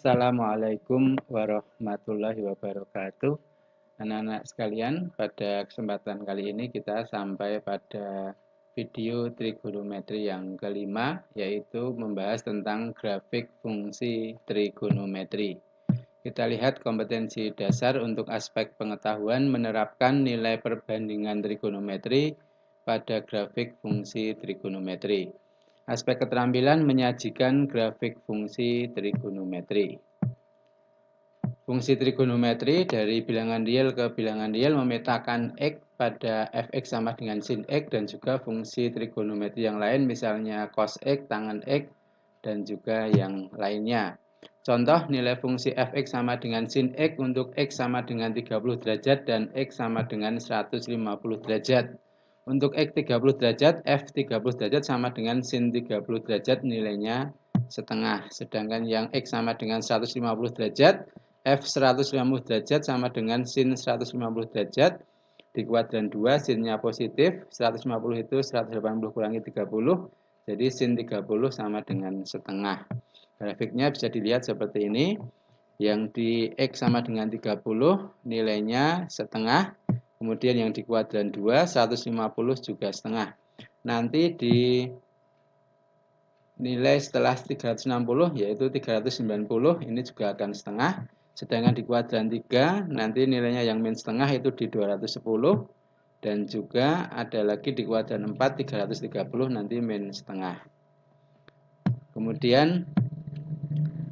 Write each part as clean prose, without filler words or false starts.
Assalamualaikum warahmatullahi wabarakatuh. Anak-anak sekalian, pada kesempatan kali ini kita sampai pada video trigonometri yang kelima, yaitu membahas tentang grafik fungsi trigonometri. Kita lihat kompetensi dasar untuk aspek pengetahuan menerapkan nilai perbandingan trigonometri pada grafik fungsi trigonometri. Aspek keterampilan menyajikan grafik fungsi trigonometri. Fungsi trigonometri dari bilangan real ke bilangan real memetakan X pada fx sama dengan sin X dan juga fungsi trigonometri yang lain misalnya cos X, tangen X, dan juga yang lainnya. Contoh nilai fungsi fx sama dengan sin X untuk X sama dengan 30 derajat dan X sama dengan 150 derajat. Untuk X 30 derajat, F 30 derajat sama dengan sin 30 derajat nilainya setengah. Sedangkan yang X sama dengan 150 derajat, F 150 derajat sama dengan sin 150 derajat. Di kuadran 2, sinnya positif, 150 itu 180 kurangi 30, jadi sin 30 sama dengan setengah. Grafiknya bisa dilihat seperti ini. Yang di X sama dengan 30, nilainya setengah. Kemudian yang di kuadran 2, 150 juga setengah. Nanti di nilai setelah 360 yaitu 390 ini juga akan setengah. Sedangkan di kuadran 3 nanti nilainya yang min setengah itu di 210. Dan juga ada lagi di kuadran 4 330 nanti min setengah. Kemudian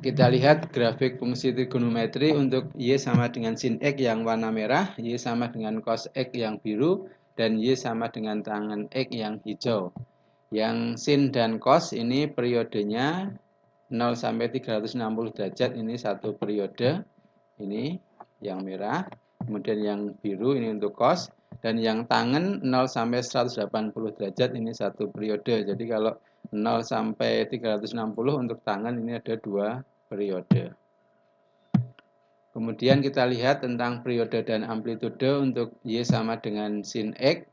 kita lihat grafik fungsi trigonometri untuk Y sama dengan sin X yang warna merah, Y sama dengan cos X yang biru, dan Y sama dengan tangen X yang hijau. Yang sin dan cos ini periodenya 0 sampai 360 derajat, ini satu periode, ini yang merah. Kemudian yang biru ini untuk cos, dan yang tangen 0 sampai 180 derajat ini satu periode. Jadi kalau 0 sampai 360 untuk tangen ini ada dua periode. Kemudian kita lihat tentang periode dan amplitude untuk Y sama dengan sin X.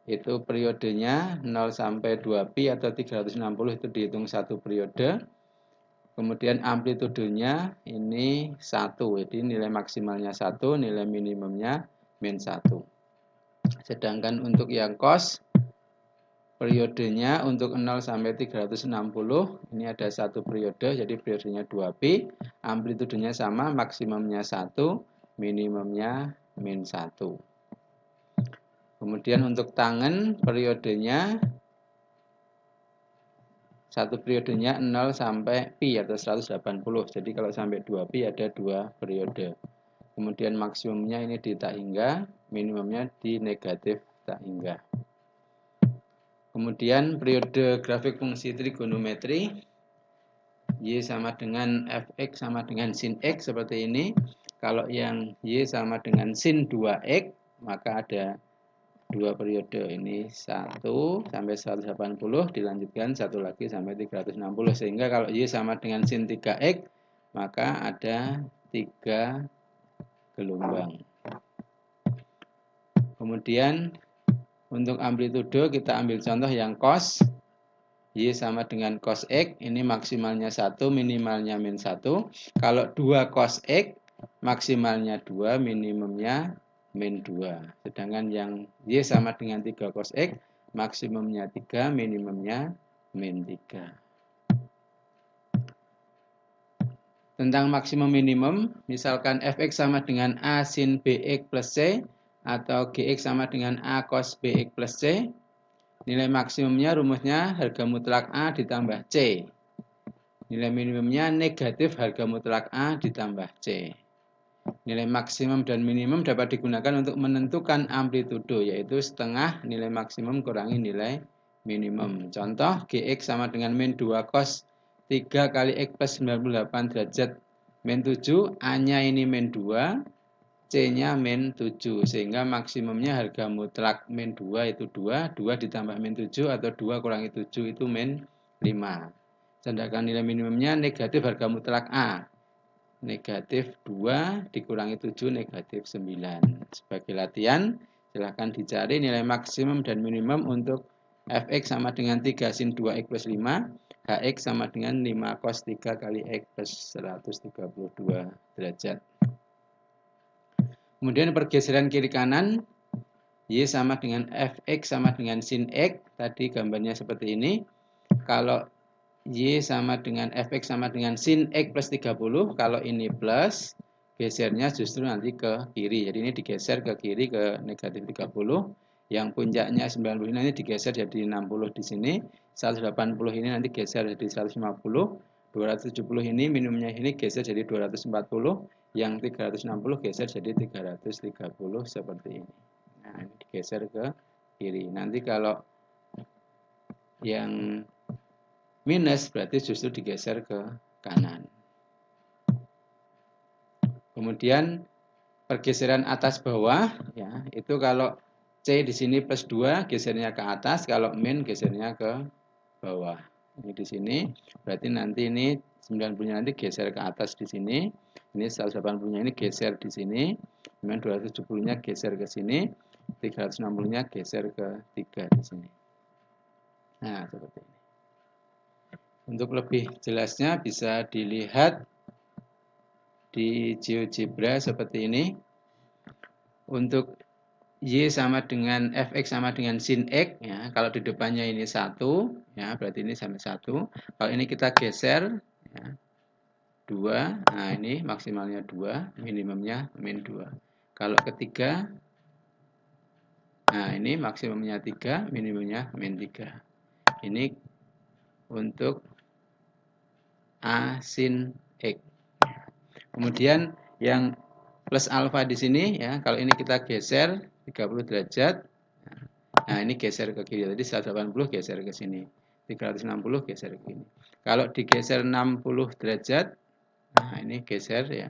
Itu periodenya 0 sampai 2pi atau 360 itu dihitung satu periode. Kemudian amplitudenya ini 1, jadi nilai maksimalnya 1, nilai minimumnya min 1. Sedangkan untuk yang cos, periodenya untuk 0 sampai 360 ini ada satu periode, jadi periodenya 2pi, amplitudenya sama, maksimumnya 1, minimumnya min 1. Kemudian untuk tangen periodenya satu periodenya 0 sampai pi atau 180. Jadi kalau sampai 2pi ada dua periode. Kemudian maksimumnya ini di tak hingga, minimumnya di negatif tak hingga. Kemudian periode grafik fungsi trigonometri Y sama dengan fx sama dengan sin X seperti ini. Kalau yang Y sama dengan sin 2X maka ada dua periode, ini 1 sampai 180 dilanjutkan satu lagi sampai 360, sehingga kalau Y sama dengan sin 3X maka ada 3 gelombang. Kemudian untuk amplitude kita ambil contoh yang cos, Y sama dengan cos X, ini maksimalnya 1, minimalnya min 1. Kalau 2 cos X, maksimalnya 2, minimumnya min 2. Sedangkan yang Y sama dengan 3 cos X, maksimumnya 3, minimumnya min 3. Tentang maksimum minimum, misalkan fx sama dengan a sin bx plus c, atau gx sama dengan a cos bx plus c. Nilai maksimumnya rumusnya harga mutlak A ditambah C. Nilai minimumnya negatif harga mutlak A ditambah C. Nilai maksimum dan minimum dapat digunakan untuk menentukan amplitudo, yaitu setengah nilai maksimum kurangi nilai minimum. Contoh, Gx sama dengan min 2 cos 3 kali X plus 98 derajat min 7, A-nya ini min 2, C-nya min 7, sehingga maksimumnya harga mutlak min 2 itu 2, 2 ditambah min 7 atau 2 kurangi 7 itu min 5. Sedangkan nilai minimumnya negatif harga mutlak A, negatif 2 dikurangi 7, negatif 9. Sebagai latihan, silahkan dicari nilai maksimum dan minimum untuk fx sama dengan 3 sin 2x plus 5. Hx sama dengan 5 cos 3 kali X plus 132 derajat. Kemudian pergeseran kiri kanan, Y sama dengan Fx sama dengan sin X. Tadi gambarnya seperti ini. Kalau Y sama dengan Fx sama dengan sin X plus 30. Kalau ini plus, gesernya justru nanti ke kiri. Jadi ini digeser ke kiri ke negatif 30. Yang puncaknya 90 ini nanti digeser jadi 60 di sini. 180 ini nanti geser jadi 150. 270 ini minimumnya ini geser jadi 240. Yang 360 geser jadi 330 seperti ini. Nah, ini digeser ke kiri. Nanti kalau yang minus berarti justru digeser ke kanan. Kemudian pergeseran atas bawah ya, itu kalau C di sini plus 2 gesernya ke atas, kalau min gesernya ke bawah. Ini di sini berarti nanti ini 90-nya nanti geser ke atas di sini. Ini 180-nya ini geser di sini. Kemudian 270-nya geser ke sini. 360-nya geser ke 3 di sini. Nah, seperti ini. Untuk lebih jelasnya bisa dilihat di GeoGebra seperti ini. Untuk Y sama dengan Fx sama dengan sin X, ya. Kalau di depannya ini 1, ya, berarti ini sampai 1. Kalau ini kita geser, ya, 2, nah ini maksimalnya 2, minimumnya min 2. Kalau ketiga, nah ini maksimumnya 3, minimumnya min 3. Ini untuk A sin X. Kemudian yang plus alfa di sini ya, kalau ini kita geser 30 derajat. Nah, ini geser ke kiri. Tadi 180 geser ke sini. 360 geser ke sini. Kalau digeser 60 derajat, nah ini geser ya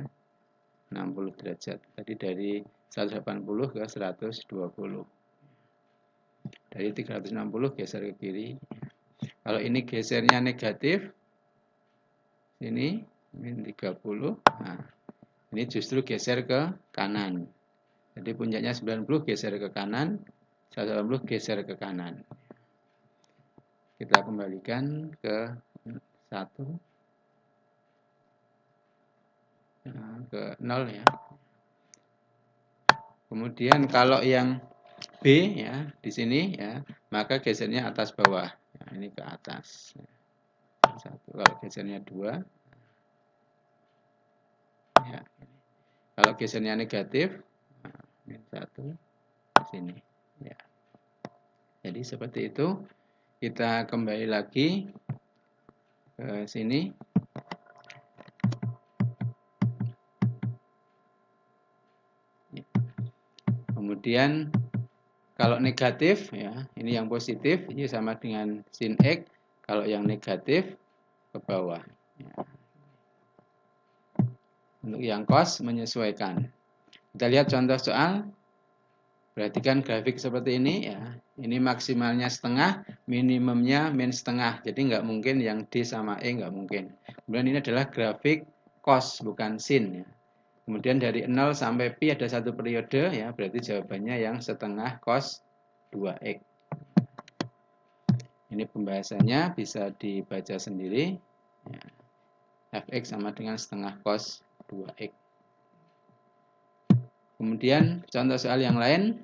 60 derajat. Tadi dari 180 ke 120. Dari 360 geser ke kiri. Kalau ini gesernya negatif, sini min 30. Nah, ini justru geser ke kanan. Jadi puncaknya 90 geser ke kanan, 180 geser ke kanan. Kita kembalikan ke 1. Nah, ke 0 ya. Kemudian kalau yang B ya, di sini ya, maka gesernya atas bawah. Nah, ini ke atas. 1. Kalau gesernya 2, ya. Kalau gesernya negatif, nah, min 1 di sini. Ya. Jadi seperti itu. Kita kembali lagi ke sini. Kemudian kalau negatif ya, ini yang positif, ini sama dengan sin X. Kalau yang negatif ke bawah. Ya. Untuk yang cos menyesuaikan. Kita lihat contoh soal. Perhatikan grafik seperti ini ya. Ini maksimalnya setengah, minimumnya min setengah. Jadi nggak mungkin yang D sama E nggak mungkin. Kemudian ini adalah grafik cos bukan sin ya. Kemudian dari 0 sampai pi ada satu periode ya, berarti jawabannya yang setengah cos 2x. Ini pembahasannya bisa dibaca sendiri. Ya. Fx sama dengan setengah cos 2x. Kemudian contoh soal yang lain.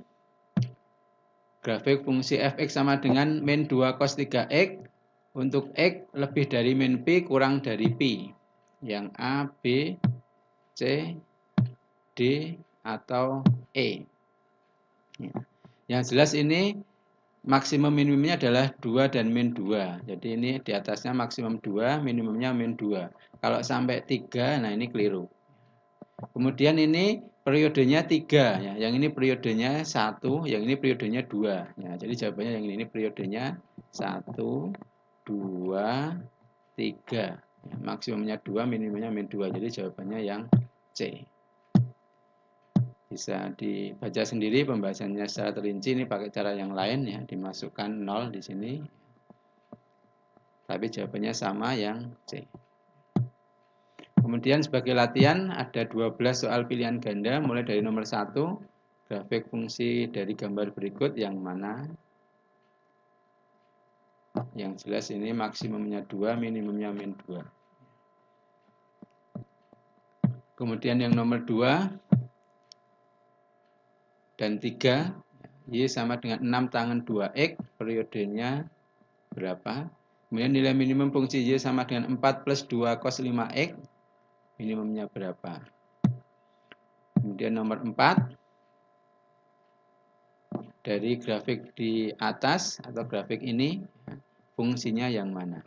Grafik fungsi fx sama dengan min 2 cos 3x. Untuk x lebih dari min pi kurang dari pi. Yang A, B, C, D, atau E. Ya. Yang jelas ini maksimum minimumnya adalah 2 dan min 2. Jadi ini di atasnya maksimum 2, minimumnya min 2. Kalau sampai 3, nah ini keliru. Kemudian ini periodenya 3 ya. Yang ini periodenya 1, yang ini periodenya 2. Ya, jadi jawabannya yang ini periodenya 1, 2, 3. Ya, maksimumnya 2, minimumnya min 2. Jadi jawabannya yang C. Bisa dibaca sendiri pembahasannya secara terinci. Ini pakai cara yang lain ya, dimasukkan 0 di sini. Tapi jawabannya sama yang C. Kemudian sebagai latihan ada 12 soal pilihan ganda mulai dari nomor 1, grafik fungsi dari gambar berikut yang mana Yang jelas ini maksimumnya 2, minimumnya min 2. Kemudian yang nomor 2 dan 3, Y sama dengan 6 tangen 2X, periodenya berapa? Kemudian nilai minimum fungsi Y sama dengan 4 plus 2 cos 5X, minimumnya berapa? Kemudian nomor 4, dari grafik di atas atau grafik ini, fungsinya yang mana?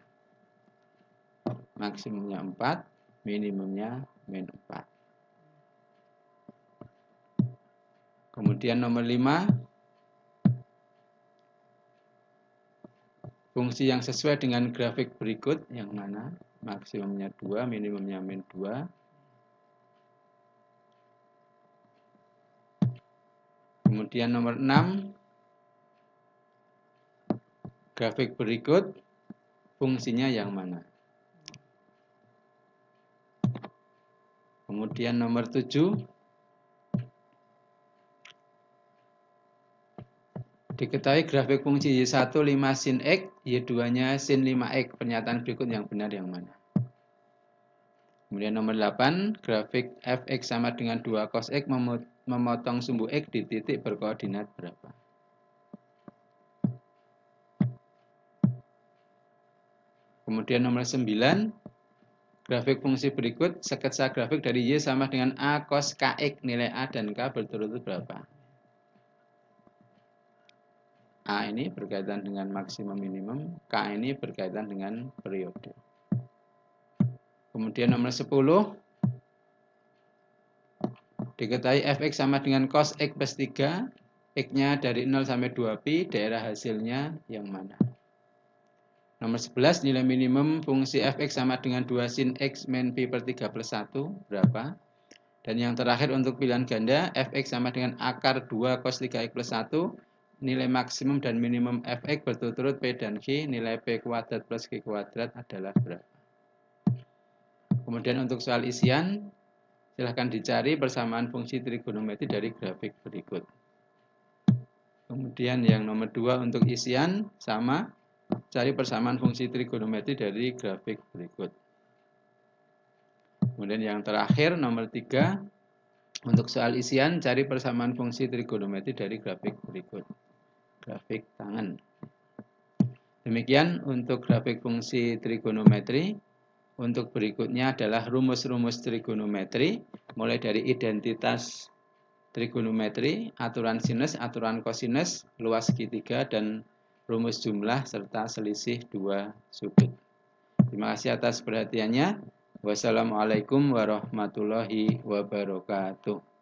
Maksimumnya 4, minimumnya min 4. Kemudian nomor 5, fungsi yang sesuai dengan grafik berikut yang mana? Maksimumnya 2, minimumnya min 2. Kemudian nomor 6, grafik berikut, fungsinya yang mana? Kemudian nomor 7, diketahui grafik fungsi Y1 5 sin X, Y2-nya sin 5X. Pernyataan berikut yang benar yang mana? Kemudian nomor 8, grafik fx sama dengan 2 cos X memotong sumbu X di titik berkoordinat berapa? Kemudian nomor 9, grafik fungsi berikut, sketsa grafik dari Y sama dengan A cos KX, nilai A dan K berturut-turut berapa? A ini berkaitan dengan maksimum minimum, K ini berkaitan dengan periode. Kemudian nomor 10, diketahui fx sama dengan cos X plus 3, X-nya dari 0 sampai 2pi, daerah hasilnya yang mana? Nomor 11, nilai minimum fungsi fx sama dengan 2 sin X min pi per 3 plus 1, berapa? Dan yang terakhir untuk pilihan ganda, fx sama dengan akar 2 cos 3x plus 1, nilai maksimum dan minimum fx berturut-turut P dan Q, nilai P kuadrat plus Q kuadrat adalah berapa? Kemudian untuk soal isian, silahkan dicari persamaan fungsi trigonometri dari grafik berikut. Kemudian yang nomor 2 untuk isian, sama, cari persamaan fungsi trigonometri dari grafik berikut. Kemudian yang terakhir, nomor 3, untuk soal isian, cari persamaan fungsi trigonometri dari grafik berikut. Grafik tangan. Demikian untuk grafik fungsi trigonometri. Untuk berikutnya adalah rumus-rumus trigonometri, mulai dari identitas trigonometri, aturan sinus, aturan kosinus, luas segitiga, dan rumus jumlah serta selisih dua sudut. Terima kasih atas perhatiannya. Wassalamualaikum warahmatullahi wabarakatuh.